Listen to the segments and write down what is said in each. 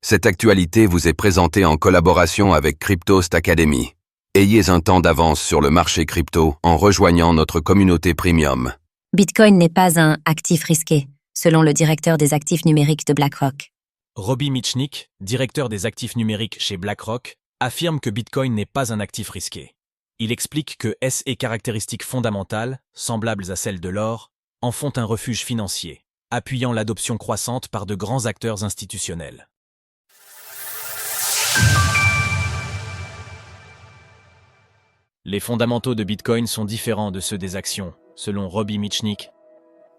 Cette actualité vous est présentée en collaboration avec Cryptost Academy. Ayez un temps d'avance sur le marché crypto en rejoignant notre communauté premium. Bitcoin n'est pas un actif risqué, selon le directeur des actifs numériques de BlackRock. Robbie Mitchnick, directeur des actifs numériques chez BlackRock, affirme que Bitcoin n'est pas un actif risqué. Il explique que ses caractéristiques fondamentales, semblables à celles de l'or, en font un refuge financier, appuyant l'adoption croissante par de grands acteurs institutionnels. Les fondamentaux de Bitcoin sont différents de ceux des actions, selon Robbie Mitchnick.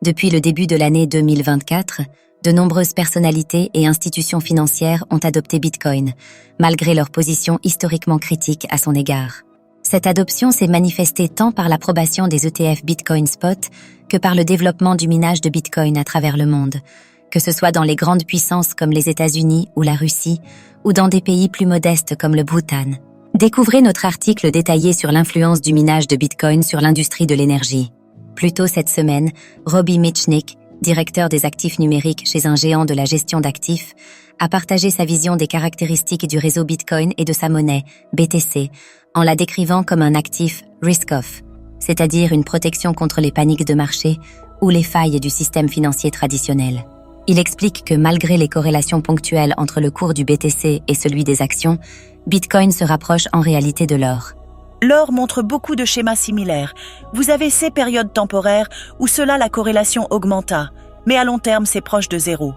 Depuis le début de l'année 2024, de nombreuses personnalités et institutions financières ont adopté Bitcoin, malgré leur position historiquement critique à son égard. Cette adoption s'est manifestée tant par l'approbation des ETF Bitcoin Spot que par le développement du minage de Bitcoin à travers le monde, que ce soit dans les grandes puissances comme les États-Unis ou la Russie, ou dans des pays plus modestes comme le Bhoutan. Découvrez notre article détaillé sur l'influence du minage de Bitcoin sur l'industrie de l'énergie. Plus tôt cette semaine, Robbie Mitchnick, directeur des actifs numériques chez un géant de la gestion d'actifs, a partagé sa vision des caractéristiques du réseau Bitcoin et de sa monnaie, BTC, en la décrivant comme un actif risk-off, c'est-à-dire une protection contre les paniques de marché ou les failles du système financier traditionnel. Il explique que malgré les corrélations ponctuelles entre le cours du BTC et celui des actions, Bitcoin se rapproche en réalité de l'or. L'or montre beaucoup de schémas similaires. Vous avez ces périodes temporaires où la corrélation augmenta, mais à long terme c'est proche de zéro.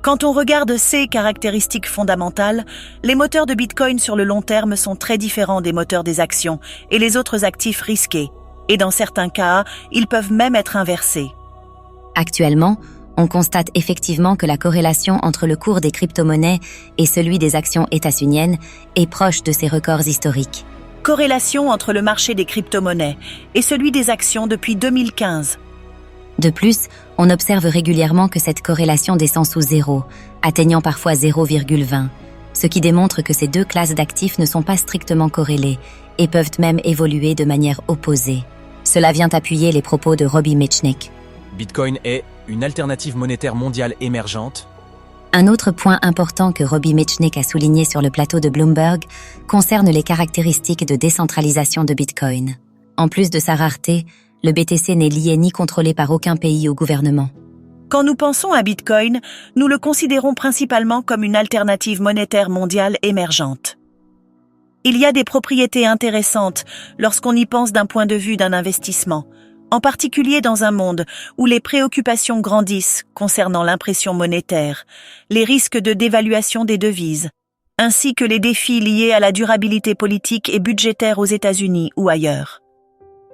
Quand on regarde ces caractéristiques fondamentales, les moteurs de Bitcoin sur le long terme sont très différents des moteurs des actions et les autres actifs risqués, et dans certains cas, ils peuvent même être inversés. Actuellement, on constate effectivement que la corrélation entre le cours des crypto-monnaies et celui des actions états-uniennes est proche de ses records historiques. Corrélation entre le marché des crypto-monnaies et celui des actions depuis 2015. De plus, on observe régulièrement que cette corrélation descend sous zéro, atteignant parfois 0,20, ce qui démontre que ces deux classes d'actifs ne sont pas strictement corrélées et peuvent même évoluer de manière opposée. Cela vient appuyer les propos de Robbie Mitchnick. Bitcoin est une alternative monétaire mondiale émergente. Un autre point important que Robbie Mitchnick a souligné sur le plateau de Bloomberg concerne les caractéristiques de décentralisation de Bitcoin. En plus de sa rareté, le BTC n'est lié ni contrôlé par aucun pays ou gouvernement. Quand nous pensons à Bitcoin, nous le considérons principalement comme une alternative monétaire mondiale émergente. Il y a des propriétés intéressantes lorsqu'on y pense d'un point de vue d'un investissement, en particulier dans un monde où les préoccupations grandissent concernant l'impression monétaire, les risques de dévaluation des devises, ainsi que les défis liés à la durabilité politique et budgétaire aux États-Unis ou ailleurs.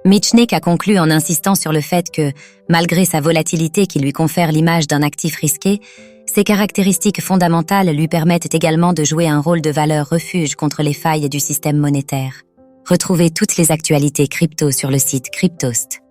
Mitchnick a conclu en insistant sur le fait que, malgré sa volatilité qui lui confère l'image d'un actif risqué, ses caractéristiques fondamentales lui permettent également de jouer un rôle de valeur refuge contre les failles du système monétaire. Retrouvez toutes les actualités crypto sur le site cryptost.fr.